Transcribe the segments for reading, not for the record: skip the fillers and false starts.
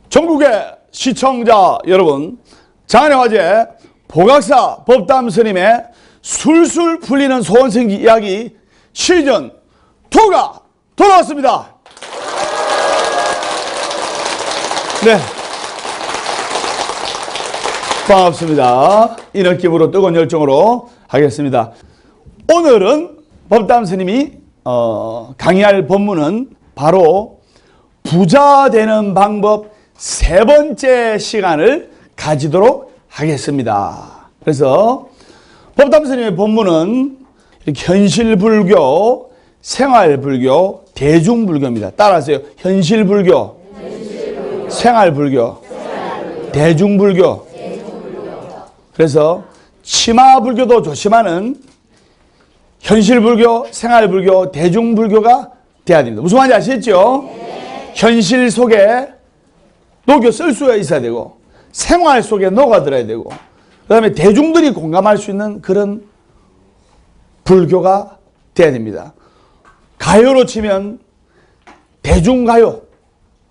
전국의 시청자 여러분, 장안의 화제 보각사 법담 스님의 술술 풀리는 소원생기 이야기 시즌 2가 돌아왔습니다. 네, 반갑습니다. 이 느낌으로 뜨거운 열정으로 하겠습니다. 오늘은 법담 스님이 강의할 법문은 바로 부자 되는 방법 세 번째 시간을 가지도록 하겠습니다. 그래서 법담 스님의 법문은 현실불교, 생활불교, 대중불교입니다. 따라하세요. 현실불교, 생활불교, 대중불교. 그래서 치마불교도 조심하는 현실불교, 생활불교, 대중불교가 돼야 됩니다. 무슨 말인지 아시겠죠? 네. 현실 속에 녹여 쓸 수가 있어야 되고, 생활 속에 녹아들어야 되고, 그 다음에 대중들이 공감할 수 있는 그런 불교가 돼야 됩니다. 가요로 치면 대중가요,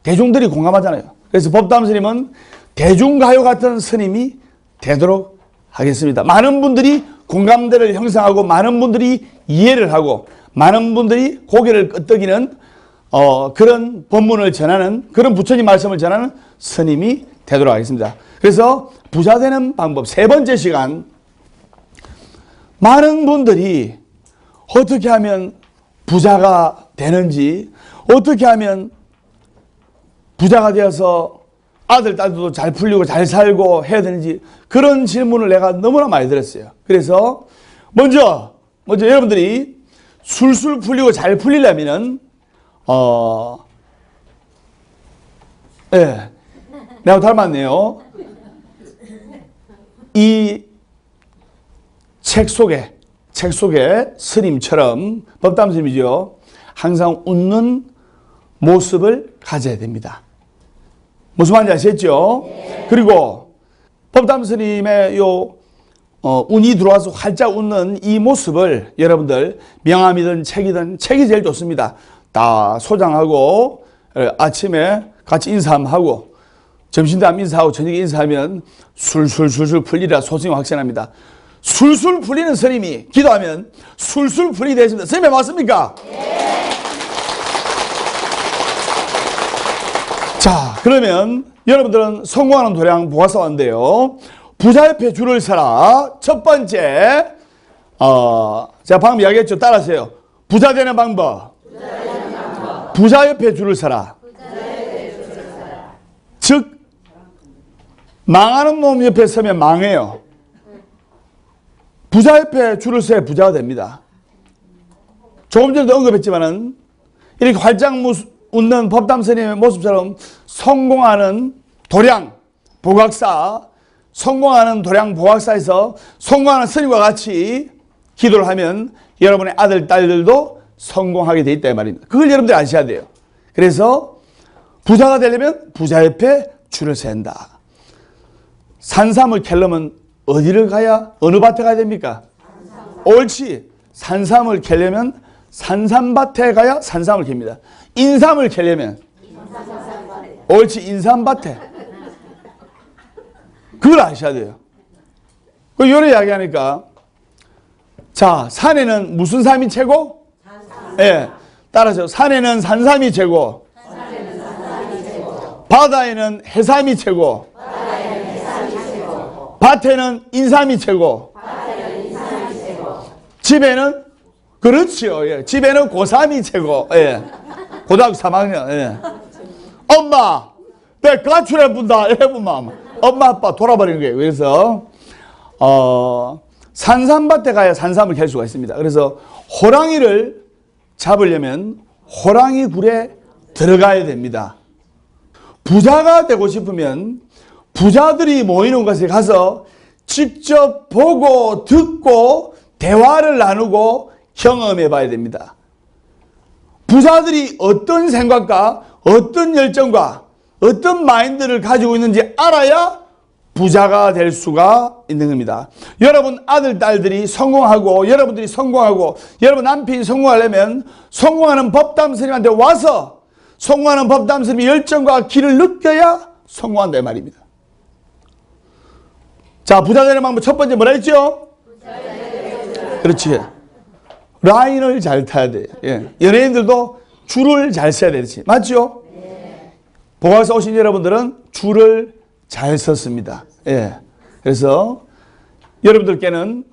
대중들이 공감하잖아요. 그래서 법담 스님은 대중가요 같은 스님이 되도록 하겠습니다. 많은 분들이 공감대를 형성하고, 많은 분들이 이해를 하고, 많은 분들이 고개를 끄덕이는 그런 법문을 전하는, 그런 부처님 말씀을 전하는 스님이 되도록 하겠습니다. 그래서 부자 되는 방법 세 번째 시간, 많은 분들이 어떻게 하면 부자가 되는지, 어떻게 하면 부자가 되어서 아들, 딸도 잘 풀리고 잘 살고 해야 되는지, 그런 질문을 내가 너무나 많이 들었어요. 그래서 먼저 여러분들이 술술 풀리고 잘 풀리려면은 내가 닮았네요. 이 책 속에 스님처럼, 법담 스님이죠, 항상 웃는 모습을 가져야 됩니다. 무슨 말인지 아시겠죠? 네. 그리고 법담 스님의 운이 들어와서 활짝 웃는 이 모습을 여러분들 명함이든 책이 제일 좋습니다. 다 소장하고 아침에 같이 인사하고, 점심때 인사하고 저녁에 인사하면 술술 풀리라 소승이 확신합니다. 술술 풀리는 스님이 기도하면 술술 풀리게 되겠습니다. 스님이 맞습니까? 네. 자, 그러면 여러분들은 성공하는 도량 보아서 왔는데요. 부자 옆에 줄을 서라. 첫 번째, 제가 방금 이야기했죠. 따라하세요. 부자 되는 방법. 부자 옆에 줄을 서라. 즉, 망하는 놈 옆에 서면 망해요. 부자 옆에 줄을 서야 부자가 됩니다. 조금 전에도 언급했지만은, 이렇게 활짝 웃는 법담 스님의 모습처럼 성공하는 도량, 보각사, 성공하는 도량 보각사에서 성공하는 스님과 같이 기도를 하면 여러분의 아들, 딸들도 성공하게 돼 있다 이 말입니다. 그걸 여러분들이 아셔야 돼요. 그래서 부자가 되려면 부자 옆에 줄을 서야 한다. 산삼을 캐려면 어디를 가야, 어느 밭에 가야 됩니까? 옳지. 산삼을 캐려면 산삼밭에 가야 산삼을 캡니다. 인삼을 캐려면 옳지, 인삼밭에. 그걸 아셔야 돼요. 그 요래 이야기하니까, 자, 산에는 무슨 삼이 최고? 예, 따라서 산에는 산삼이 최고. 바다에는 해삼이 최고. 밭에는 인삼이 최고. 집에는, 그렇지요. 예. 집에는 고삼이 최고. 예. 고등학교 3학년. 예. 엄마, 내 가출해 본다. 해보면 엄마 아빠 돌아버리는 거예요. 그래서 산삼밭에 가야 산삼을 캘 수가 있습니다. 그래서 호랑이를 잡으려면 호랑이 굴에 들어가야 됩니다. 부자가 되고 싶으면 부자들이 모이는 곳에 가서 직접 보고 듣고 대화를 나누고 경험해 봐야 됩니다. 부자들이 어떤 생각과 어떤 열정과 어떤 마인드를 가지고 있는지 알아야 부자가 될 수가 있는 겁니다. 여러분 아들, 딸들이 성공하고, 여러분들이 성공하고, 여러분 남편이 성공하려면 성공하는 법담 스님한테 와서 성공하는 법담 스님의 열정과 길을 느껴야 성공한다 이 말입니다. 자, 부자 되는 방법 첫 번째 뭐라 했죠? 그렇지. 라인을 잘 타야 돼. 예. 연예인들도 줄을 잘 서야 되지. 맞죠? 보각사 오신 여러분들은 줄을 잘 섰습니다. 예. 그래서 여러분들께는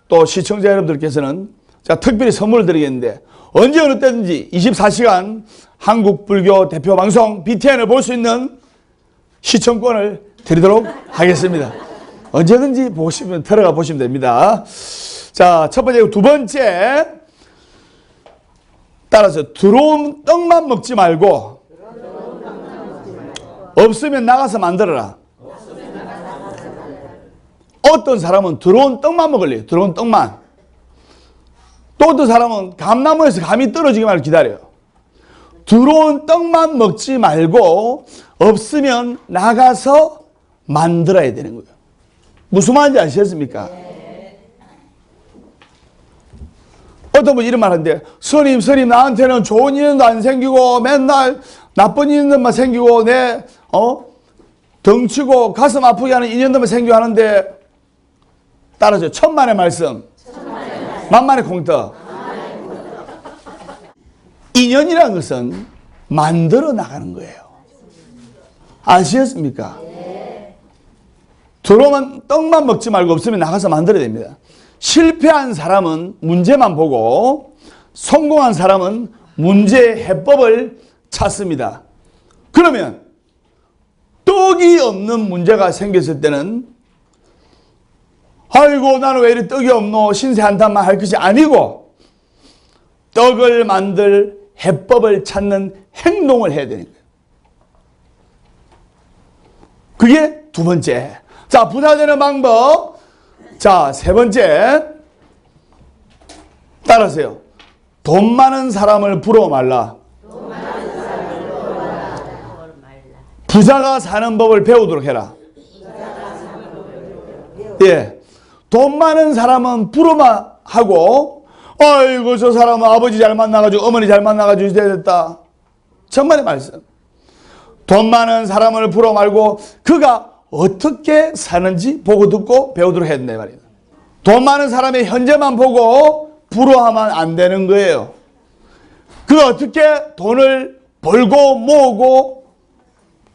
또 시청자 여러분들께서는 자, 특별히 선물을 드리겠는데 언제 어느 때든지 24시간 한국 불교 대표 방송 BTN을 볼 수 있는 시청권을 드리도록 하겠습니다. 언제든지 보시면 들어가 보시면 됩니다. 자, 첫 번째, 두 번째. 따라서 들어온 떡만 먹지 말고 없으면 나가서 만들어라. 어떤 사람은 들어온 떡만 먹을래요. 들어온 떡만. 또 어떤 사람은 감나무에서 감이 떨어지기만을 기다려요. 들어온 떡만 먹지 말고 없으면 나가서 만들어야 되는 거예요. 무슨 말인지 아시겠습니까? 어떤 분이 이런 말 하는데 스님 나한테는 좋은 인연도 안 생기고 맨날 나쁜 인연들만 생기고 내 덩치고 가슴 아프게 하는 인연들만 생기고 하는데 따라서 천만의 말씀 만만의 공덕. 인연이라는 것은 만들어 나가는 거예요. 아시겠습니까? 들어오면 떡만 먹지 말고 없으면 나가서 만들어야 됩니다. 실패한 사람은 문제만 보고 성공한 사람은 문제의 해법을 찾습니다. 그러면 떡이 없는 문제가 생겼을 때는 아이고 나는 왜 이리 떡이 없노 신세 한탄만 할 것이 아니고 떡을 만들 해법을 찾는 행동을 해야 되는 거예요. 그게 두 번째. 자, 부자 되는 방법. 자, 세 번째. 따라하세요. 돈 많은 사람을 부러워 말라. 부자가 사는 법을 배우도록 해라. 예. 돈 많은 사람은 부러워하고 아이고 저 사람은 아버지 잘 만나가지고 어머니 잘 만나가지고 이제 됐다. 정말의 말씀. 돈 많은 사람을 부러워 말고 그가 어떻게 사는지 보고 듣고 배우도록 해야 된다 이 말이에요. 돈 많은 사람의 현재만 보고 부러워하면 안 되는 거예요. 그가 어떻게 돈을 벌고 모으고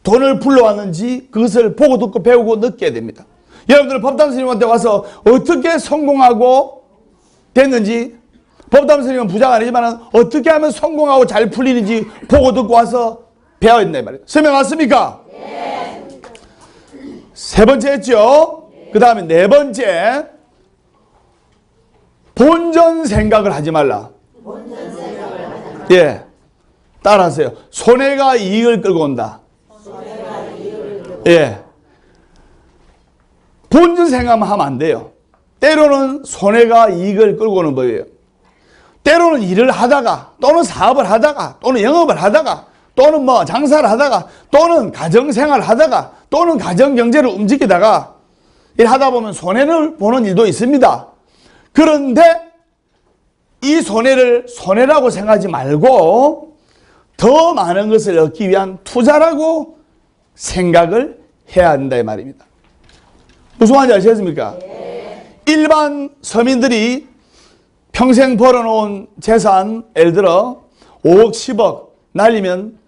돈을 불러왔는지 그것을 보고 듣고 배우고 느껴야 됩니다. 여러분들은 법담 스님한테 와서 어떻게 성공하고 됐는지 법담 스님은 부자가 아니지만 어떻게 하면 성공하고 잘 풀리는지 보고 듣고 와서 배워야 된다 이 말이에요. 설명 맞습니까? 네. 세 번째 했죠? 네. 그 다음에 네 번째 본전 생각을 하지 말라. 본전 생각을 하지 말라. 예, 따라하세요. 손해가 이익을 끌고 온다. 손해가 이익을 끌고 온다. 예. 본전 생각만 하면 안 돼요. 때로는 손해가 이익을 끌고 오는 법이에요. 때로는 일을 하다가 또는 사업을 하다가 또는 영업을 하다가 또는 뭐 장사를 하다가 또는 가정생활을 하다가 또는 가정경제를 움직이다가 일하다 보면 손해를 보는 일도 있습니다. 그런데 이 손해를 손해라고 생각하지 말고 더 많은 것을 얻기 위한 투자라고 생각을 해야 한다 이 말입니다. 무슨 말인지 아시겠습니까? 네. 일반 서민들이 평생 벌어놓은 재산 예를 들어 5억 10억 날리면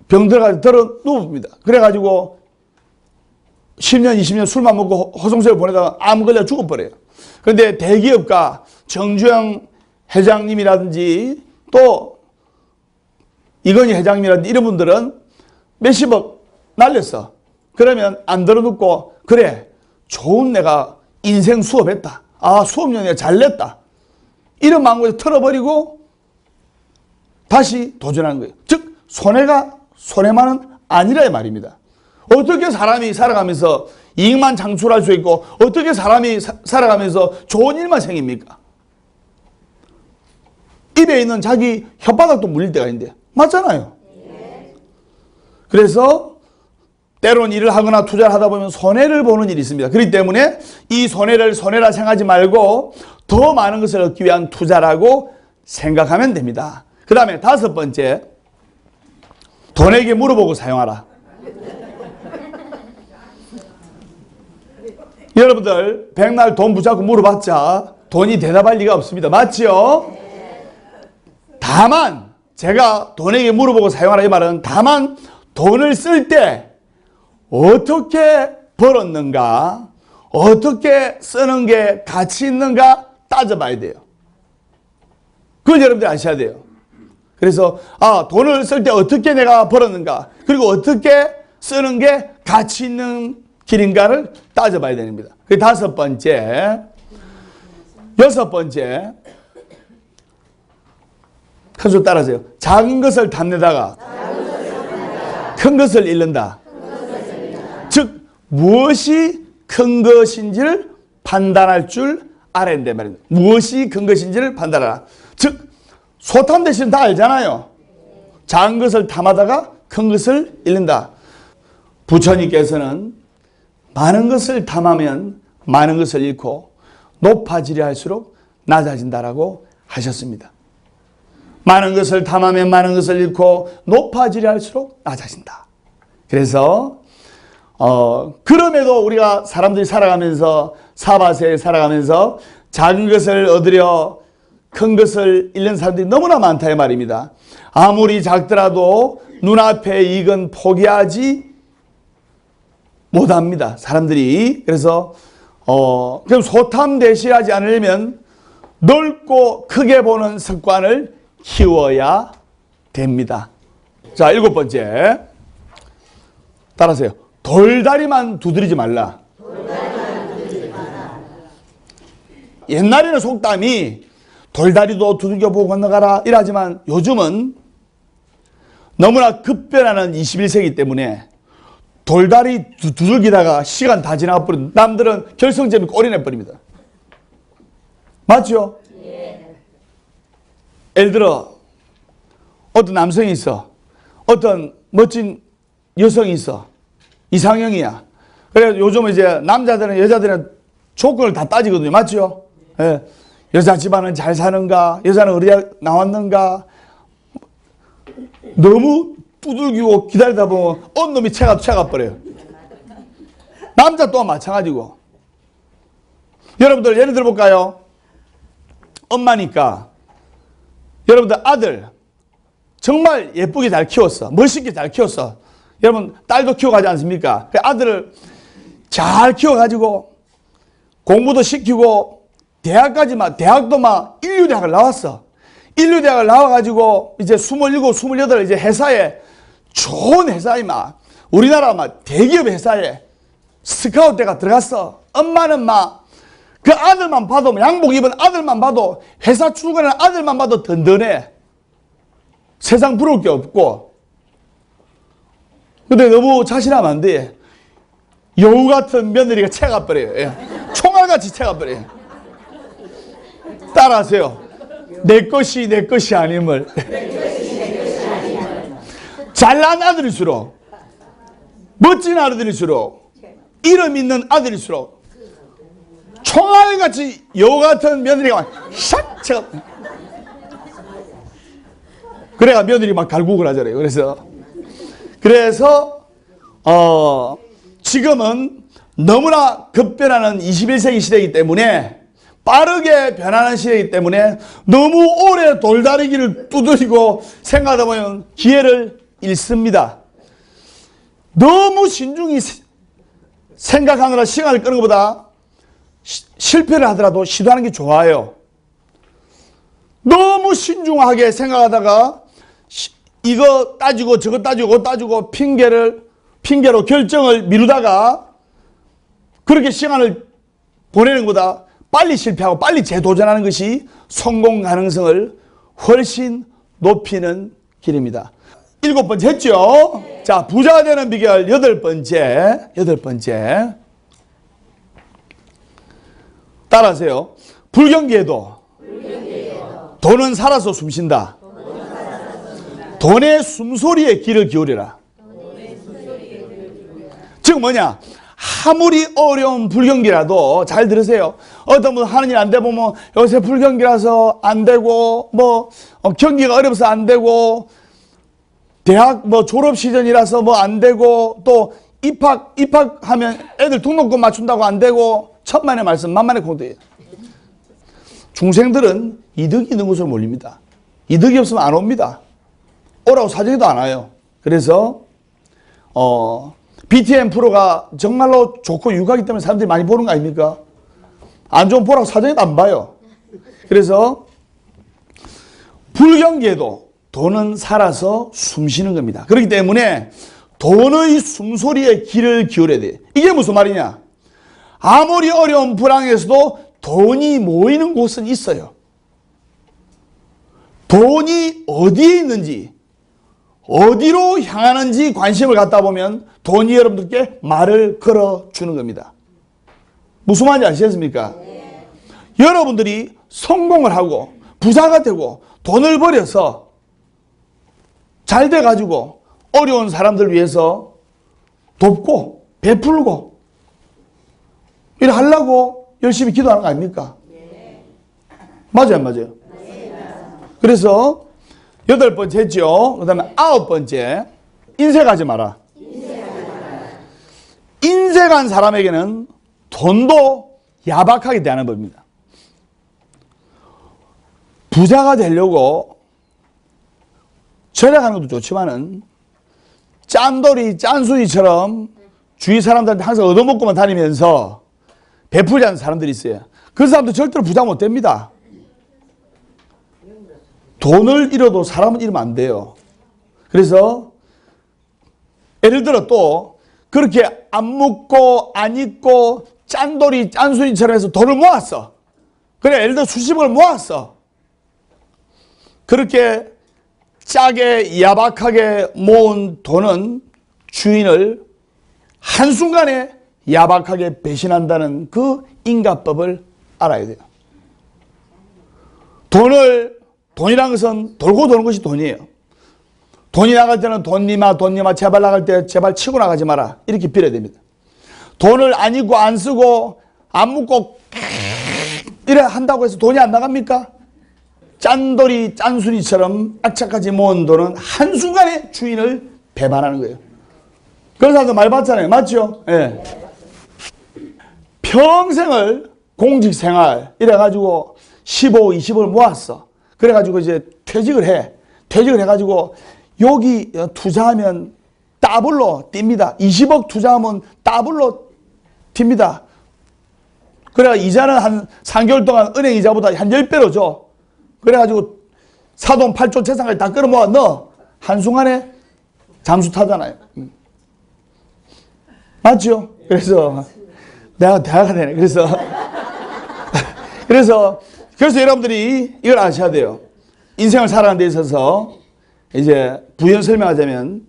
병들어가지고 들어 누웁니다. 그래가지고 10년 20년 술만 먹고 허송세월 보내다가 암 걸려 죽어버려요. 그런데 대기업가 정주영 회장님이라든지 또 이건희 회장님이라든지 이런 분들은 몇십억 날렸어. 그러면 안 들어눕고 그래 좋은 내가 인생 수업했다. 아 수업료 내가 잘 냈다. 이런 마음으로 털어버리고 다시 도전하는 거예요. 즉 손해만은 아니라 말입니다. 어떻게 사람이 살아가면서 이익만 창출할 수 있고 어떻게 사람이 살아가면서 좋은 일만 생깁니까? 입에 있는 자기 혓바닥도 물릴 때가 있는데 맞잖아요. 그래서 때론 일을 하거나 투자를 하다 보면 손해를 보는 일이 있습니다. 그렇기 때문에 이 손해를 손해라 생각하지 말고 더 많은 것을 얻기 위한 투자라고 생각하면 됩니다. 그 다음에 다섯 번째, 돈에게 물어보고 사용하라. 여러분들 백날 돈 붙잡고 물어봤자 돈이 대답할 리가 없습니다. 맞지요? 다만 제가 돈에게 물어보고 사용하라 이 말은 다만 돈을 쓸 때 어떻게 벌었는가, 어떻게 쓰는 게 가치 있는가 따져봐야 돼요. 그걸 여러분들이 아셔야 돼요. 그래서 돈을 쓸 때 어떻게 내가 벌었는가, 그리고 어떻게 쓰는 게 가치 있는 길인가를 따져봐야 됩니다. 그 다섯 번째, 여섯 번째, 큰 소리 따라하세요. 작은 것을 탐내다가 큰 것을 잃는다. 즉 무엇이 큰 것인지를 판단할 줄 알아야 된다 말입니다. 무엇이 큰 것인지를 판단하라. 즉 소탐 대신 다 알잖아요. 작은 것을 탐하다가 큰 것을 잃는다. 부처님께서는 많은 것을 탐하면 많은 것을 잃고 높아지려 할수록 낮아진다라고 하셨습니다. 많은 것을 탐하면 많은 것을 잃고 높아지려 할수록 낮아진다. 그래서 그럼에도 우리가 사람들이 살아가면서 사바세에 살아가면서 작은 것을 얻으려 큰 것을 잃는 사람들이 너무나 많다 이 말입니다. 아무리 작더라도 눈앞의 이익은 포기하지 못합니다. 사람들이. 그래서 그럼 소탐 대신하지 않으려면 넓고 크게 보는 습관을 키워야 됩니다. 자, 일곱 번째. 따라하세요. 돌다리만 두드리지 말라. 옛날에는 속담이 돌다리도 두들겨보고 건너가라 이러지만 요즘은 너무나 급변하는 21세기 때문에 돌다리 두들기다가 시간 다 지나가버린 남들은 결승점이 꼴이 내버립니다. 맞죠? 예를 들어 어떤 남성이 있어. 어떤 멋진 여성이 있어. 이상형이야. 그래서 요즘 이제 남자들은 여자들은 조건을 다 따지거든요. 맞죠? 예. 여자 집안은 잘 사는가? 여자는 어디 나왔는가? 너무 두들기고 기다리다 보면 어느 놈이 채가 버려요. 남자 또한 마찬가지고. 여러분들 예를 들어볼까요? 엄마니까 여러분들 아들 정말 예쁘게 잘 키웠어. 멋있게 잘 키웠어. 여러분 딸도 키워가지 않습니까? 그 아들을 잘 키워가지고 공부도 시키고 대학도 막 인류대학을 나왔어. 인류대학을 나와가지고 이제 27, 28 이제 회사에 좋은 회사에 막 우리나라 막 대기업 회사에 스카우트가 들어갔어. 엄마는 막 그 아들만 봐도 양복 입은 아들만 봐도 회사 출근하는 아들만 봐도 든든해. 세상 부러울 게 없고. 근데 너무 자신하면 안 돼. 여우 같은 며느리가 채가버려요. 예. 총알같이 채가버려요. 따라하세요. 내 것이 아님을. 잘난 아들일수록, 멋진 아들일수록, 이름 있는 아들일수록 총알같이 여우 같은 며느리가 막 샥 채가. 그래야 며느리 막 갈구글 하잖아요. 그래서 지금은 너무나 급변하는 21세기 시대이기 때문에 빠르게 변하는 시대이기 때문에 너무 오래 돌다리기를 두드리고 생각하다 보면 기회를 잃습니다. 너무 신중히 생각하느라 시간을 끄는 것보다 실패를 하더라도 시도하는 게 좋아요. 너무 신중하게 생각하다가 이거 따지고 저거 따지고 그거 따지고 핑계로 결정을 미루다가 그렇게 시간을 보내는 것보다 빨리 실패하고 빨리 재도전하는 것이 성공 가능성을 훨씬 높이는 길입니다. 일곱 번째 했죠? 자, 부자가 되는 비결 여덟 번째. 따라하세요. 불경기에도 돈은 살아서 숨쉰다. 돈의 숨소리에 귀를 기울여라. 즉 뭐냐? 아무리 어려운 불경기라도 잘 들으세요. 어떤 분 하는 일 안 되고 뭐 요새 불경기라서 안 되고 뭐 경기가 어려워서 안 되고 대학 뭐 졸업 시즌이라서 뭐 안 되고 또 입학하면 애들 등록금 맞춘다고 안 되고 천만의 말씀 만만의 공덕이에요. 중생들은 이득이 있는 곳으로 몰립니다. 이득이 없으면 안 옵니다. 오라고 사정해도 안 와요. 그래서 BTN 프로가 정말로 좋고 유익하기 때문에 사람들이 많이 보는 거 아닙니까? 안 좋은 보라고 사정해도 안 봐요. 그래서 불경계도 돈은 살아서 숨쉬는 겁니다. 그렇기 때문에 돈의 숨소리에 귀를 기울여야 돼. 이게 무슨 말이냐? 아무리 어려운 불황에서도 돈이 모이는 곳은 있어요. 돈이 어디에 있는지, 어디로 향하는지 관심을 갖다 보면 돈이 여러분들께 말을 걸어주는 겁니다. 무슨 말인지 아시겠습니까? 네. 여러분들이 성공을 하고 부자가 되고 돈을 벌여서 잘 돼가지고 어려운 사람들 위해서 돕고 베풀고 이래 하려고 열심히 기도하는 거 아닙니까? 네. 맞아요, 안 맞아요? 네. 그래서 8번째죠. 그 다음에 9번째. 인색하지 마라. 인색한 사람에게는 돈도 야박하게 대하는 법입니다. 부자가 되려고 절약하는 것도 좋지만은 짠돌이, 짠순이처럼 주위 사람들한테 항상 얻어먹고만 다니면서 베풀지 않는 사람들이 있어요. 그 사람도 절대로 부자 못 됩니다. 돈을 잃어도 사람은 잃으면 안 돼요. 그래서 예를 들어 또 그렇게 안 묻고 안 잊고 짠돌이 짠순이처럼 해서 돈을 모았어. 그래 예를 들어 수십억을 모았어. 그렇게 짜게 야박하게 모은 돈은 주인을 한순간에 야박하게 배신한다는 그 인가법을 알아야 돼요. 돈이라는 것은 돌고 도는 것이 돈이에요. 돈이 나갈 때는 돈님아 제발 나갈 때 제발 치고 나가지 마라 이렇게 빌어야 됩니다. 돈을 안 잊고 안 쓰고 안 묻고 이래 한다고 해서 돈이 안 나갑니까? 짠돌이 짠순이처럼 악착같이 모은 돈은 한순간에 주인을 배반하는 거예요. 그런 사람도 많이 봤잖아요. 맞죠? 예. 평생을 공직생활 이래가지고 15, 20을 모았어. 그래가지고 이제 퇴직을 해. 퇴직을 해가지고 여기 투자하면 더블로 뜁니다. 20억 투자하면 더블로 튑니다. 그래 이자는 한 3개월 동안 은행 이자보다 한 10배로 줘. 그래가지고 사돈 8조 재산까지 다 끌어모아 넣어. 한순간에 잠수 타잖아요. 맞죠? 그래서 내가 대화가 되네. 그래서 여러분들이 이걸 아셔야 돼요. 인생을 살아가는 데 있어서 이제 부연 설명하자면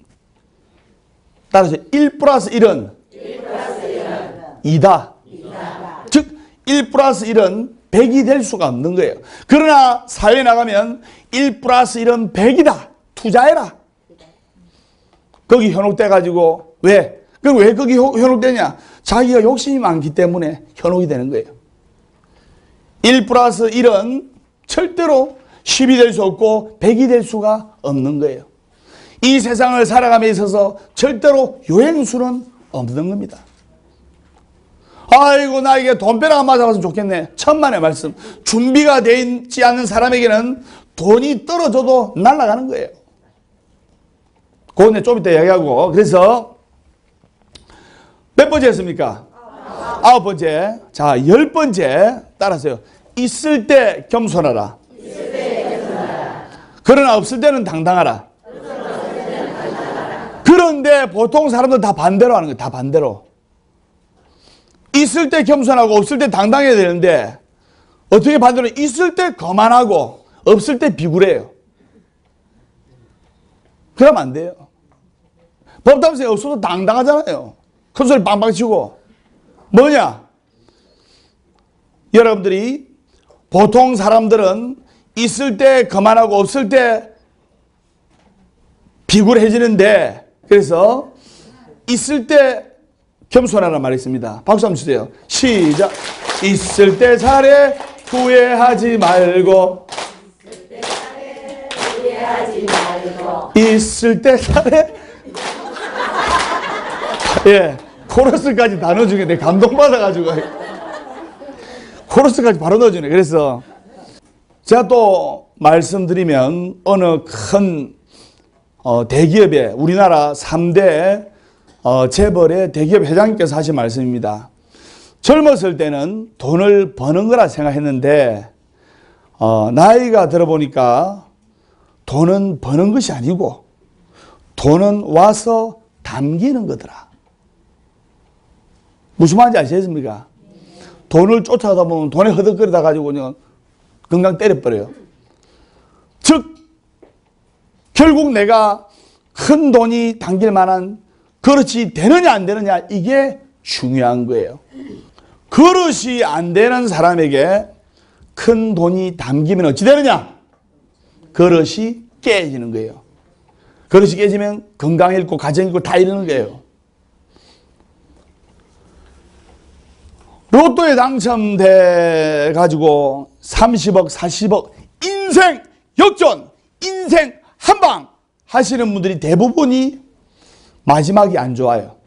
따라서 1 플러스 1은 2다. 즉 1 플러스 1은 100이 될 수가 없는 거예요. 그러나 사회에 나가면 1 플러스 1은 100이다. 투자해라. 거기 현혹돼가지고 왜? 그럼 왜 거기 현혹되냐? 자기가 욕심이 많기 때문에 현혹이 되는 거예요. 1 플러스 1은 절대로 10이 될 수 없고 100이 될 수가 없는 거예요. 이 세상을 살아감에 있어서 절대로 요행수는 없는 겁니다. 아이고 나에게 돈벼락 맞아봤으면 좋겠네. 천만의 말씀. 준비가 되어 있지 않는 사람에게는 돈이 떨어져도 날아가는 거예요. 그건 좀 이따 이야기하고. 그래서 몇 번째 했습니까? 9번째. 자, 10번째 따라서요. 있을 때 겸손하라. 그러나 없을 때는 당당하라. 그런데 보통 사람들 다 반대로 하는 거예요. 다 반대로. 있을 때 겸손하고 없을 때 당당해야 되는데 어떻게 반대로 있을 때 거만하고 없을 때 비굴해요. 그러면 안 돼요. 법담생이 없어도 당당하잖아요. 큰 소리 빵빵 치고. 뭐냐? 여러분들이 보통 사람들은 있을 때 거만하고 없을 때 비굴해지는데 그래서 있을 때 겸손하라는 말이 있습니다. 박수 한번 주세요. 시작. 있을 때 잘해 후회하지 말고 있을 때 잘해 예, 코러스까지 다 넣어주게 내 감동받아가지고 코러스까지 바로 넣어주네. 그래서 제가 또 말씀드리면 어느 큰 대기업의 우리나라 3대 재벌의 대기업 회장님께서 하신 말씀입니다. 젊었을 때는 돈을 버는 거라 생각했는데 나이가 들어보니까 돈은 버는 것이 아니고 돈은 와서 담기는 거더라. 무슨 말인지 아시겠습니까? 돈을 쫓아가다 보면 돈에 허덕거리다 가지고 그냥 건강 때려버려요. 즉 결국 내가 큰 돈이 담길 만한 그릇이 되느냐 안 되느냐 이게 중요한 거예요. 그릇이 안 되는 사람에게 큰 돈이 담기면 어찌 되느냐? 그릇이 깨지는 거예요. 그릇이 깨지면 건강 잃고 가정 잃고 다 잃는 거예요. 로또에 당첨돼 가지고 30억, 40억, 인생 역전, 인생 한방 하시는 분들이 대부분이 마지막이 안 좋아요.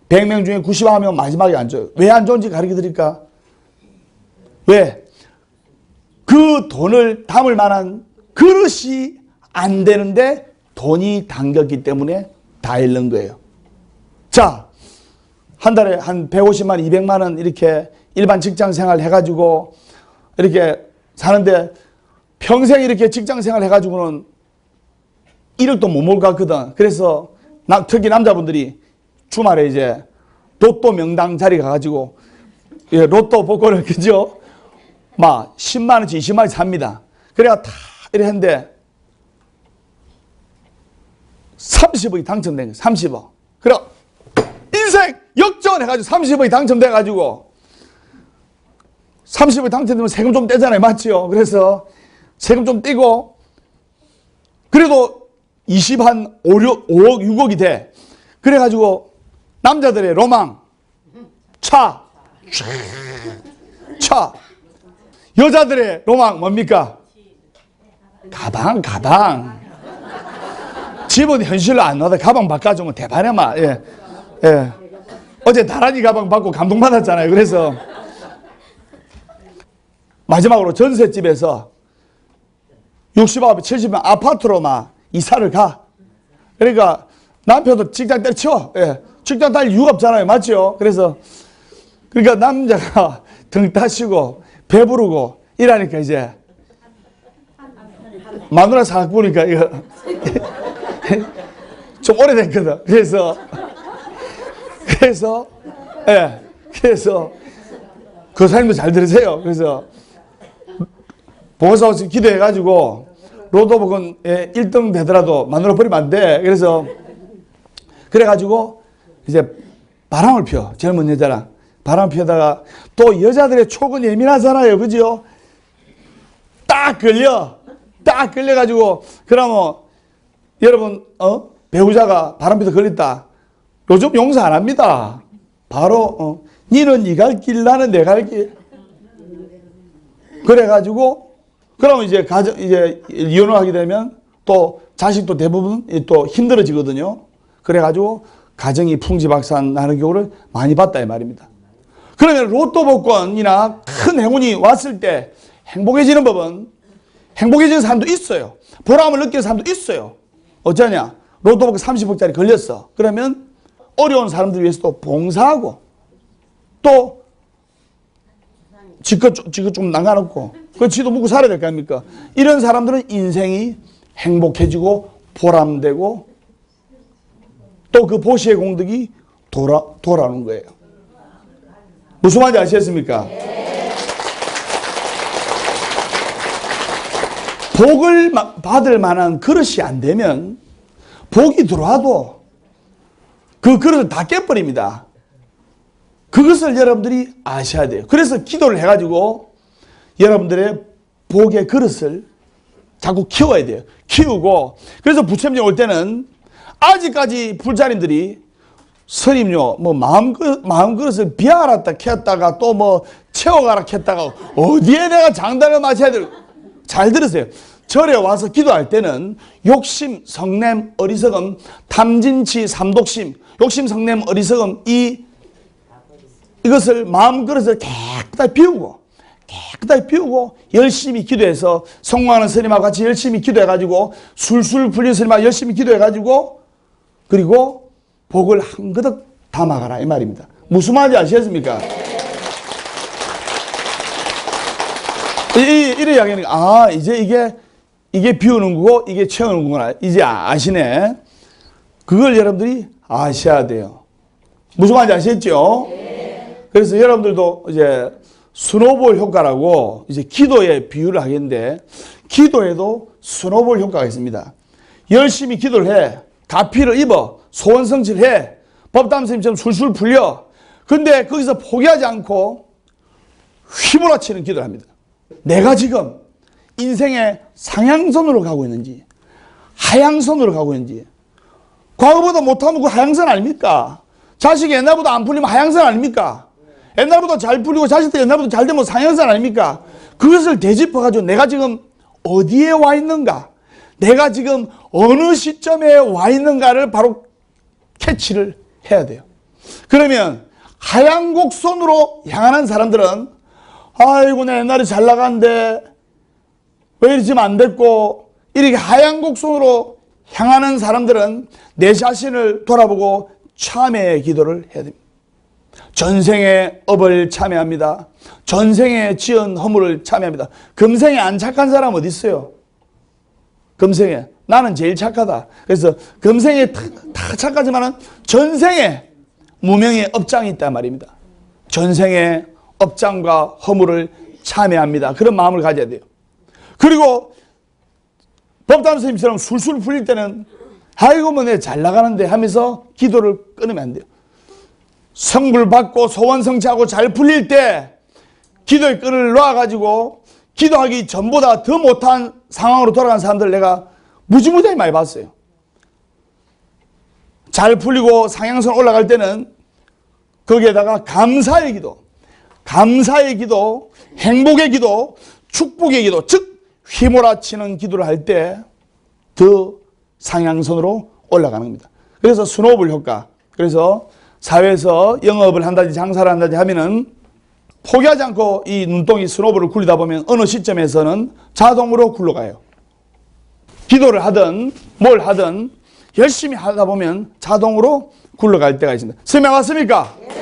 100명 중에 90명 마지막이 안 좋아요. 왜 안 좋은지 가르쳐 드릴까? 왜? 그 돈을 담을 만한 그릇이 안 되는데 돈이 담겼기 때문에 다 잃는 거예요. 자, 한 달에 한 150만, 200만 원 이렇게 일반 직장 생활 해가지고 이렇게 사는데 평생 이렇게 직장 생활 해가지고는 1억도 못 몰 것 같거든. 그래서 특히 남자분들이 주말에 이제 로또 명당 자리 가가지고 로또 복권을 그죠? 막 10만 원치 20만 원치 삽니다. 그래가 다 이래 했는데 30억이 당첨된 거예요. 30억. 그래 인생 역전해가지고 30억이 당첨돼가지고 30억이 당첨되면 세금 좀 떼잖아요. 맞죠? 그래서 세금 좀 떼고 그래도 5억, 6억이 돼. 그래가지고 남자들의 로망 차. 여자들의 로망 뭡니까? 가방. 집은 현실로 안 나와도 가방 바꿔주면 대단해마. 예. 어제 다란이 가방 받고 감동받았잖아요. 그래서 마지막으로 전셋집에서 60억, 70억 아파트로 막 이사를 가. 그러니까 남편도 직장 때려쳐. 예. 직장 다닐 이유가 없잖아요. 맞죠? 그래서 그러니까 남자가 등 따시고 배부르고 이러니까 이제 마누라 사갖고 보니까 이거 좀 오래됐거든. 그래서 그 사람도 잘 들으세요. 그래서 보호사 없이 기도해가지고 로또 복권 1등 되더라도 마누라 버리면 안 돼. 그래가지고 이제 바람을 펴. 젊은 여자랑 바람 피다가 또 여자들의 촉은 예민하잖아요. 그죠? 딱 걸려가지고 그러면 여러분 배우자가 바람 피다 걸렸다. 요즘 용서 안 합니다. 바로 니는 네 갈 길 나는 내 갈 길. 그래가지고 그러면 이제 이혼을 하게 되면 또 자식도 대부분 또 힘들어지거든요. 그래가지고 가정이 풍지박산 나는 경우를 많이 봤다 이 말입니다. 그러면 로또 복권이나 큰 행운이 왔을 때 행복해지는 법은 행복해지는 사람도 있어요. 보람을 느끼는 사람도 있어요. 어쩌냐? 로또 복권 30억짜리 걸렸어. 그러면 어려운 사람들 위해서 또 봉사하고 또 지껏 좀 남겨놓고 그 지도 묵고 살아야 될 거 아닙니까? 이런 사람들은 인생이 행복해지고 보람되고 또 그 보시의 공덕이 돌아오는 거예요. 무슨 말인지 아시겠습니까? 복을 받을 만한 그릇이 안 되면 복이 들어와도 그 그릇을 다 깨버립니다. 그것을 여러분들이 아셔야 돼요. 그래서 기도를 해가지고 여러분들의 복의 그릇을 자꾸 키워야 돼요. 키우고 그래서 부처님 올 때는 아직까지 불자님들이 스님요 뭐 마음 그릇을 비하라다 켰다가 또 뭐 채워가라 켰다가 어디에 내가 장단을 맞춰야 될. 잘 들으세요. 절에 와서 기도할 때는 욕심, 성냄, 어리석음, 탐진치, 삼독심 욕심, 성냄, 어리석음 이것을 마음그릇을 깨끗하게 비우고 열심히 기도해서 성공하는 스님하고 같이 열심히 기도해가지고 술술 풀린 스님하고 열심히 기도해가지고 그리고 복을 한 그릇 담아가라 이 말입니다. 무슨 말인지 아시겠습니까? 이래 이야기하니까 이제 이게 비우는 거고 이게 채우는 거구나 이제 아시네. 그걸 여러분들이 아셔야 돼요. 무슨 말인지 아시겠죠? 그래서 여러분들도 이제 스노볼 효과라고 이제 기도에 비유를 하겠는데 기도에도 스노볼 효과가 있습니다. 열심히 기도를 해. 가피를 입어. 소원 성취해. 법담 선생님처럼 술술 풀려. 근데 거기서 포기하지 않고 휘몰아치는 기도를 합니다. 내가 지금 인생의 상향선으로 가고 있는지 하향선으로 가고 있는지 과거보다 못하면 그 하향선 아닙니까? 자식이 옛날보다 안 풀리면 하향선 아닙니까? 옛날보다 잘 풀리고 자식들 옛날보다 잘 되면 상향선 아닙니까? 그것을 되짚어가지고 내가 지금 어디에 와 있는가? 내가 지금 어느 시점에 와 있는가를 바로 캐치를 해야 돼요. 그러면 하향곡선으로 향하는 사람들은 아이고 내 옛날에 잘 나갔는데 왜 이리 지금 안 됐고 이렇게 하향곡선으로 향하는 사람들은 내 자신을 돌아보고 참회의 기도를 해야 됩니다. 전생의 업을 참회합니다. 전생에 지은 허물을 참회합니다. 금생에 안 착한 사람 어디 있어요? 금생에 나는 제일 착하다. 그래서 금생에 다 착하지만은 전생에 무명의 업장이 있단 말입니다. 전생에 업장과 허물을 참회합니다. 그런 마음을 가져야 돼요. 그리고 법담 선생님처럼 술술 풀릴 때는 아이고 뭐 내 잘 나가는데 하면서 기도를 끊으면 안 돼요. 성불 받고 소원 성취하고 잘 풀릴 때 기도의 끈을 놓아가지고 기도하기 전보다 더 못한 상황으로 돌아간 사람들 내가 무지무지하게 많이 봤어요. 잘 풀리고 상향선 올라갈 때는 거기에다가 감사의 기도, 행복의 기도, 축복의 기도, 즉 휘몰아치는 기도를 할 때 더 상향선으로 올라가는 겁니다. 그래서 스노우볼 효과. 그래서 사회에서 영업을 한다든지 장사를 한다든지 하면은 포기하지 않고 이 눈동이 스노우볼을 굴리다 보면 어느 시점에서는 자동으로 굴러가요. 기도를 하든 뭘 하든 열심히 하다 보면 자동으로 굴러갈 때가 있습니다. 설명 왔습니까? 네.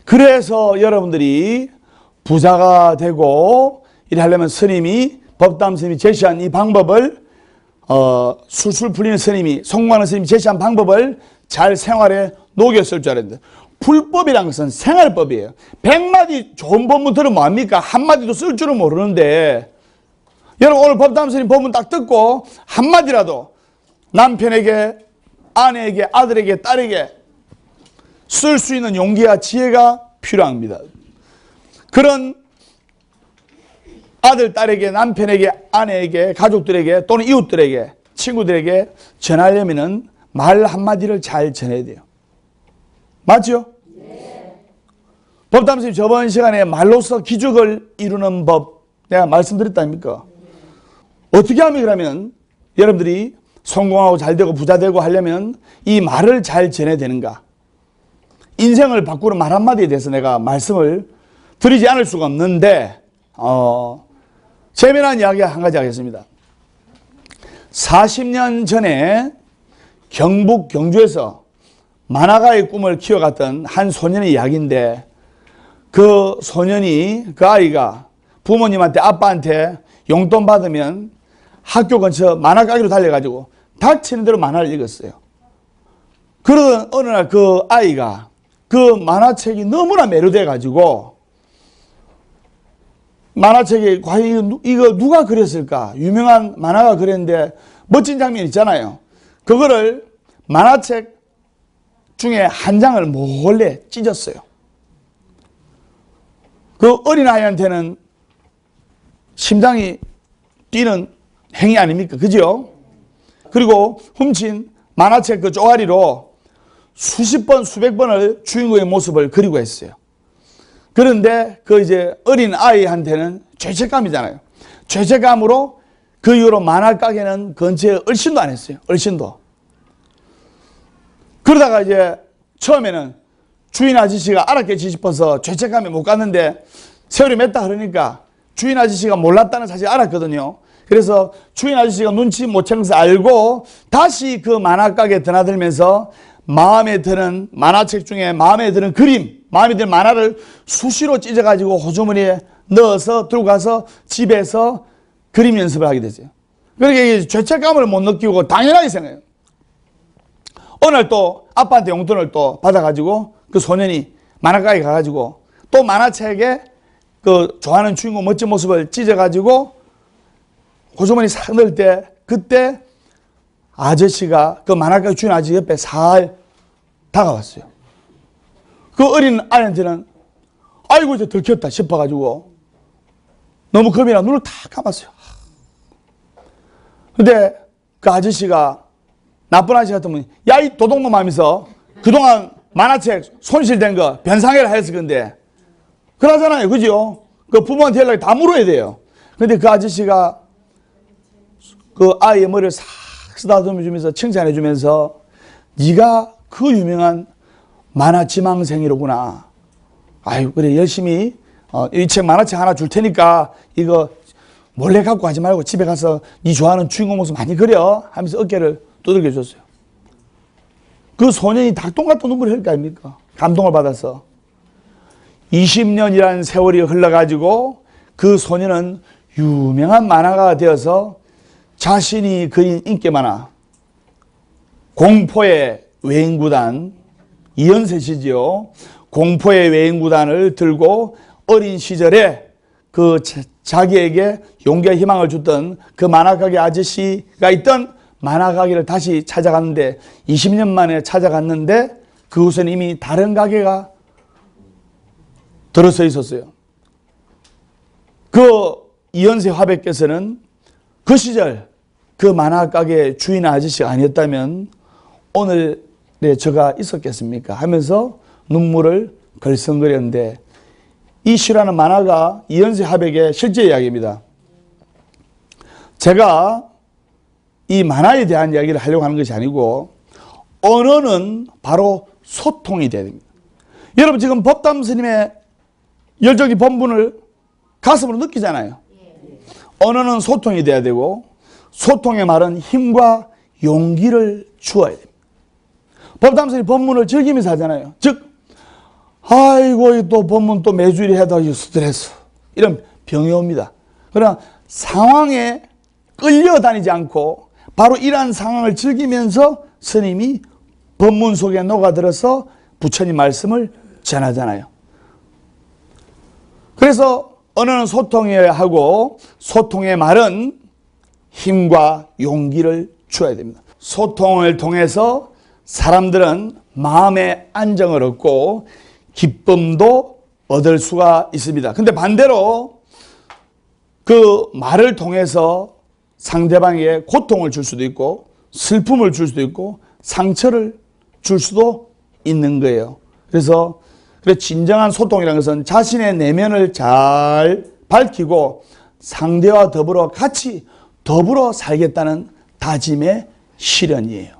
그래서 여러분들이 부자가 되고 이래 하려면 스님이 법담 스님이 제시한 이 방법을 술술 풀리는 스님이 성공하는 스님이 제시한 방법을 잘 생활에 녹였을 줄 알았는데 불법이란 것은 생활법이에요. 100마디 좋은 법문 들으면 뭐합니까? 한마디도 쓸 줄은 모르는데 여러분 오늘 법담 스님 법문 딱 듣고 한마디라도 남편에게 아내에게 아들에게 딸에게 쓸 수 있는 용기와 지혜가 필요합니다. 그런 아들, 딸에게, 남편에게, 아내에게, 가족들에게 또는 이웃들에게, 친구들에게 전하려면 말 한마디를 잘 전해야 돼요. 맞죠? 네. 법담스님 저번 시간에 말로서 기적을 이루는 법 내가 말씀드렸다니까. 어떻게 하면 그러면 여러분들이 성공하고 잘되고 부자되고 하려면 이 말을 잘 전해야 되는가? 인생을 바꾸는 말 한마디에 대해서 내가 말씀을 드리지 않을 수가 없는데 재미난 이야기 한 가지 하겠습니다. 40년 전에 경북 경주에서 만화가의 꿈을 키워갔던 한 소년의 이야기인데 그 소년이 그 아이가 부모님한테 아빠한테 용돈 받으면 학교 근처 만화 가게로 달려가지고 닥치는 대로 만화를 읽었어요. 그러던 어느 날 그 아이가 그 만화책이 너무나 매료돼가지고 만화책에 과연 이거 누가 그렸을까? 유명한 만화가 그렸는데 멋진 장면 있잖아요. 그거를 만화책 중에 한 장을 몰래 찢었어요. 그 어린아이한테는 심장이 뛰는 행위 아닙니까? 그죠? 그리고 훔친 만화책 그 쪼가리로 수십 번, 수백 번을 주인공의 모습을 그리고 했어요. 그런데 그 이제 어린 아이한테는 죄책감이잖아요. 죄책감으로 그 이후로 만화 가게는 근처에 얼씬도 안 했어요. 얼씬도. 그러다가 이제 처음에는 주인 아저씨가 알았겠지 싶어서 죄책감에 못 갔는데 세월이 맺다 흐르니까 주인 아저씨가 몰랐다는 사실을 알았거든요. 그래서 주인 아저씨가 눈치 못 채면서 알고 다시 그 만화 가게에 드나들면서 마음에 드는 만화책 중에 마음에 드는 그림, 마음에 드는 만화를 수시로 찢어가지고 호주머니에 넣어서 들고 가서 집에서 그림 연습을 하게 되죠. 그러니까 죄책감을 못 느끼고 당연하게 생각해요. 어느 날 또 아빠한테 용돈을 또 받아가지고 그 소년이 만화가게 가가지고 또 만화책에 그 좋아하는 주인공 멋진 모습을 찢어가지고 호주머니 싹 넣을 때 그때 아저씨가 그 만화가 주인 아저씨 옆에 살 다가왔어요. 그 어린 아이한테는 아이고 이제 들켰다 싶어가지고 너무 겁이 나 눈을 탁 감았어요. 근데 그 아저씨가 나쁜 아저씨 같으면 야 이 도둑놈 하면서 그동안 만화책 손실된 거 변상해라 했을 건데 그러잖아요. 그죠? 그 부모한테 연락이 다 물어야 돼요. 근데 그 아저씨가 그 아이의 머리를 싹 쓰다듬어 주면서 칭찬해 주면서 네가 그 유명한 만화 지망생이로구나. 아유 그래 열심히 이 책 만화책 하나 줄 테니까 이거 몰래 갖고 가지 말고 집에 가서 네 좋아하는 주인공 모습 많이 그려 하면서 어깨를 두들겨 줬어요. 그 소년이 닭똥 같은 눈물이 흘릴 거 아닙니까? 감동을 받아서 20년이라는 세월이 흘러가지고 그 소년은 유명한 만화가가 되어서 자신이 그린 인기 만화 공포의 외인구단 이연세 씨지요. 공포의 외인구단을 들고 어린 시절에 그 자기에게 용기와 희망을 줬던 그 만화가게 아저씨가 있던 만화가게를 다시 찾아갔는데 20년 만에 찾아갔는데 그곳은 이미 다른 가게가 들어서 있었어요. 그 이연세 화백께서는 그 시절 그 만화가게 주인 아저씨가 아니었다면 오늘의 저가 있었겠습니까? 하면서 눈물을 걸썽거렸는데 이 시라는 만화가 이연세 화백의 실제 이야기입니다. 제가 이 만화에 대한 이야기를 하려고 하는 것이 아니고 언어는 바로 소통이 돼야 됩니다. 여러분 지금 법담 스님의 열정이 본분을 가슴으로 느끼잖아요. 언어는 소통이 돼야 되고 소통의 말은 힘과 용기를 주어야 됩니다. 법담 스님 본문을 즐기면서 하잖아요. 즉 아이고 또 본문 또 매주일에 해도 스트레스 이런 병이 옵니다. 그러나 상황에 끌려다니지 않고 바로 이러한 상황을 즐기면서 스님이 법문 속에 녹아들어서 부처님 말씀을 전하잖아요. 그래서 언어는 소통해야 하고 소통의 말은 힘과 용기를 주어야 됩니다. 소통을 통해서 사람들은 마음의 안정을 얻고 기쁨도 얻을 수가 있습니다. 근데 반대로 그 말을 통해서 상대방에게 고통을 줄 수도 있고 슬픔을 줄 수도 있고 상처를 줄 수도 있는 거예요. 그래서 진정한 소통이라는 것은 자신의 내면을 잘 밝히고 상대와 더불어 같이 더불어 살겠다는 다짐의 실현이에요.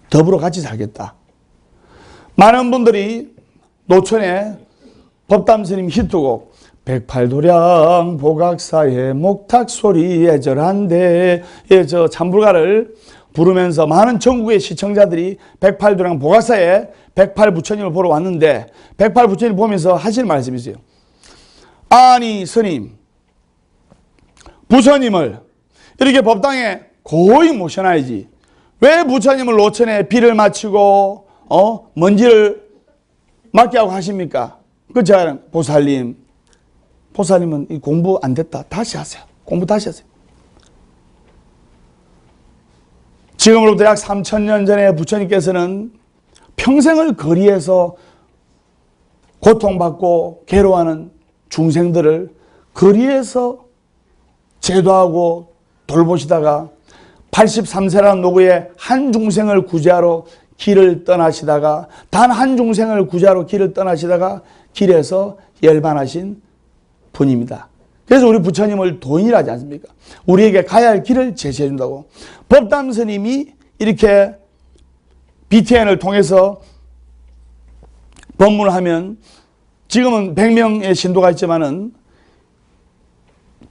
더불어 같이 살겠다. 많은 분들이 노천의 법담스님 히트곡 108도량 보각사의 목탁소리 애절한데 저 참불가를 부르면서 많은 전국의 시청자들이 108도량 보각사의 108부처님을 보러 왔는데 108부처님 보면서 하시는 말씀이 있어요. 아니 스님 부처님을 이렇게 법당에 고이 모셔놔야지 왜 부처님을 노천에 비를 마치고 먼지를 맡게 하고 하십니까? 그 제가 보살님은 이 공부 안 됐다. 다시 하세요. 공부 다시 하세요. 지금으로부터 약 3000년 전에 부처님께서는 평생을 거리에서 고통받고 괴로워하는 중생들을 거리에서 제도하고 돌보시다가 83세라는 노구의 한 중생을 구제하러 길을 떠나시다가 단 한 중생을 구제하러 길을 떠나시다가 길에서 열반하신 분입니다. 그래서 우리 부처님을 도인이라지 않습니까? 우리에게 가야 할 길을 제시해 준다고. 법담 스님이 이렇게 BTN을 통해서 법문을 하면 지금은 100명의 신도가 있지만은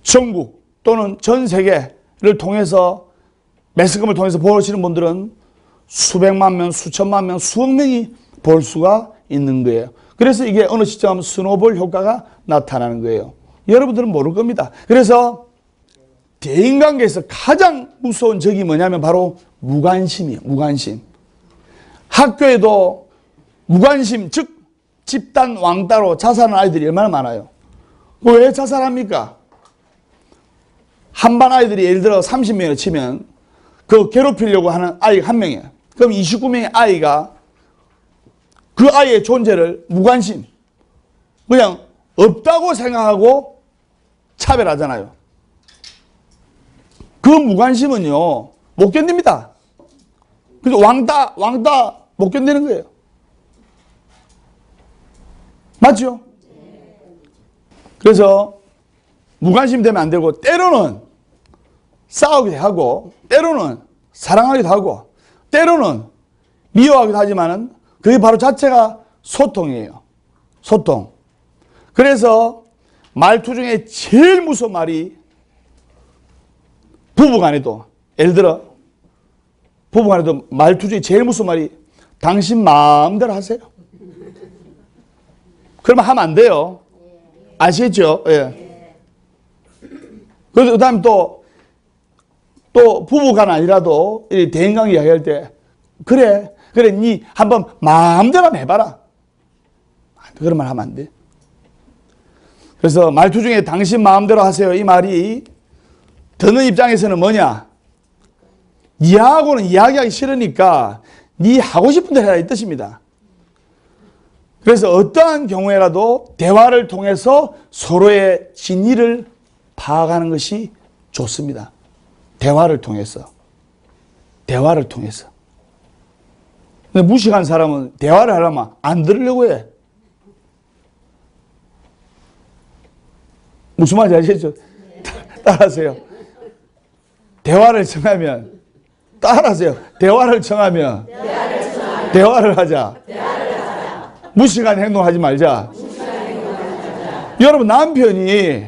전국 또는 전 세계를 통해서 매스컴을 통해서 보시는 분들은 수백만 명, 수천만 명, 수억 명이 볼 수가 있는 거예요. 그래서 이게 어느 시점 스노볼 효과가 나타나는 거예요. 여러분들은 모를 겁니다. 그래서 대인관계에서 가장 무서운 적이 뭐냐면 바로 무관심이에요. 무관심. 학교에도 무관심, 즉 집단 왕따로 자살하는 아이들이 얼마나 많아요. 왜 자살합니까? 한 반 아이들이 예를 들어 30명을 치면 그 괴롭히려고 하는 아이가 한 명이에요. 그럼 29명의 아이가 그 아이의 존재를 무관심, 그냥 없다고 생각하고 차별하잖아요. 그 무관심은요, 못 견딥니다. 그래서 왕따 못 견디는 거예요. 맞죠? 그래서 무관심 되면 안 되고, 때로는 싸우기도 하고, 때로는 사랑하기도 하고, 때로는 미워하기도 하지만은 그게 바로 자체가 소통이에요. 소통. 그래서 말투 중에 제일 무서운 말이 부부간에도, 예를 들어 부부간에도 말투 중에 제일 무서운 말이 당신 마음대로 하세요. 그러면 하면 안 돼요. 아시겠죠? 예. 그 다음에 또 부부간 아니라도 대인관계 이야기할 때 그래 니 한번 마음대로 한번 해봐라. 그런 말 하면 안 돼. 그래서 말투 중에 당신 마음대로 하세요. 이 말이 듣는 입장에서는 뭐냐? 니하고는 이야기하기 싫으니까 니 하고 싶은 대로 해라 이 뜻입니다. 그래서 어떠한 경우에라도 대화를 통해서 서로의 진의를 파악하는 것이 좋습니다. 대화를 통해서. 근데 무식한 사람은 대화를 하려면 안 들으려고 해. 무슨 말인지 아시죠? 따라하세요. 대화를 청하면 따라하세요. 대화를 청하면 대화를 하자. 무식한 행동하지 말자. 여러분 남편이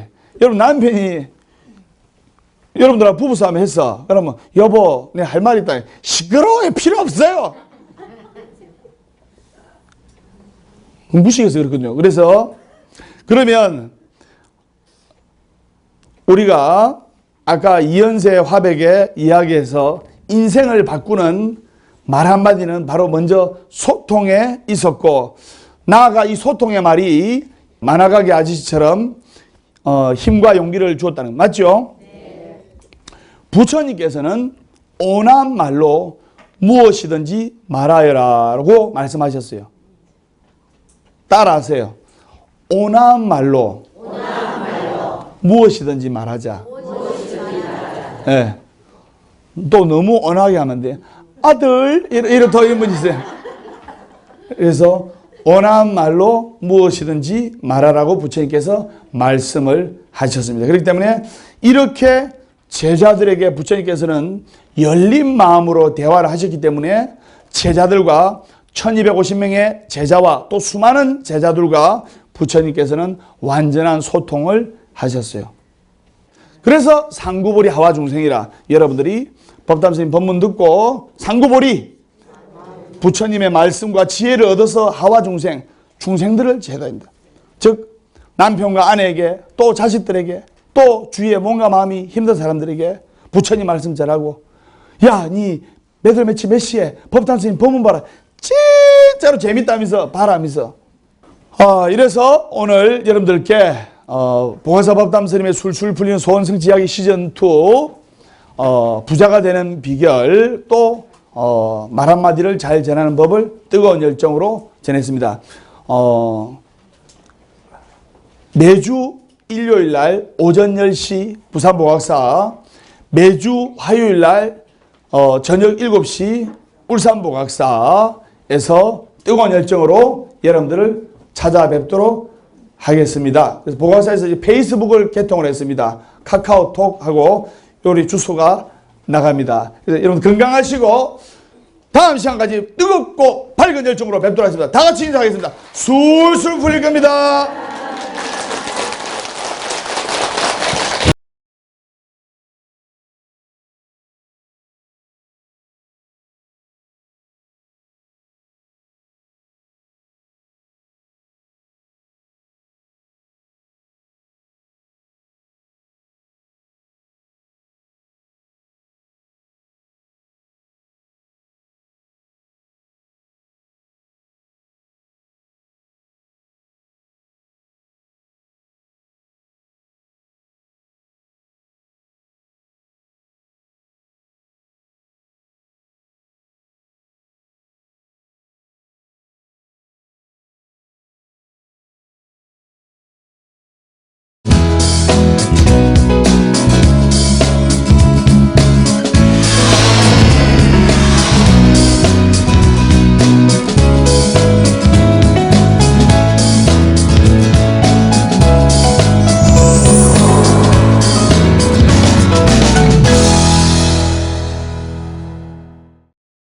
여러분들하고 부부싸움 했어. 그러면 여보 내가 할 말이 있다. 시끄러워. 필요 없어요. 무식해서 그렇거든요. 그래서 그러면 우리가 아까 이현세 화백의 이야기에서 인생을 바꾸는 말 한마디는 바로 먼저 소통에 있었고, 나아가 이 소통의 말이 만화가게 아저씨처럼 힘과 용기를 주었다는 거 맞죠? 네. 부처님께서는 온한 말로 무엇이든지 말하여라라고 말씀하셨어요. 따라하세요. 온한 말로 무엇이든지 말하자. 네. 또 너무 언하게 하면 안 돼. 아들 이런 분이 있어요. 그래서 온한 말로 무엇이든지 말하라고 부처님께서 말씀을 하셨습니다. 그렇기 때문에 이렇게 제자들에게 부처님께서는 열린 마음으로 대화를 하셨기 때문에 제자들과 1250명의 제자와 또 수많은 제자들과 부처님께서는 완전한 소통을 하셨어요. 그래서 상구보리 하와중생이라, 여러분들이 법담스님 법문 듣고 상구보리 부처님의 말씀과 지혜를 얻어서 하와중생, 중생들을 제도합니다. 즉 남편과 아내에게 또 자식들에게 또 주위에 몸과 마음이 힘든 사람들에게 부처님 말씀 잘하고, 야 니 매달 며칠 몇 시에 법담스님 법문 봐라. 진짜로 재밌다면서 봐라면서. 이래서 오늘 여러분들께 보가사 법담스님의 술술 풀리는 소원성지 이야기 시즌2 부자가 되는 비결, 또 말 한마디를 잘 전하는 법을 뜨거운 열정으로 전했습니다. 매주 일요일날 오전 10시 부산보각사, 매주 화요일날 저녁 7시 울산보각사에서 뜨거운 열정으로 여러분들을 찾아뵙도록 하겠습니다. 그래서 보건사에서 이제 페이스북을 개통을 했습니다. 카카오톡하고 우리 주소가 나갑니다. 그래서 여러분 건강하시고 다음 시간까지 뜨겁고 밝은 열정으로 뵙도록 하겠습니다. 다 같이 인사하겠습니다. 술술 풀릴 겁니다.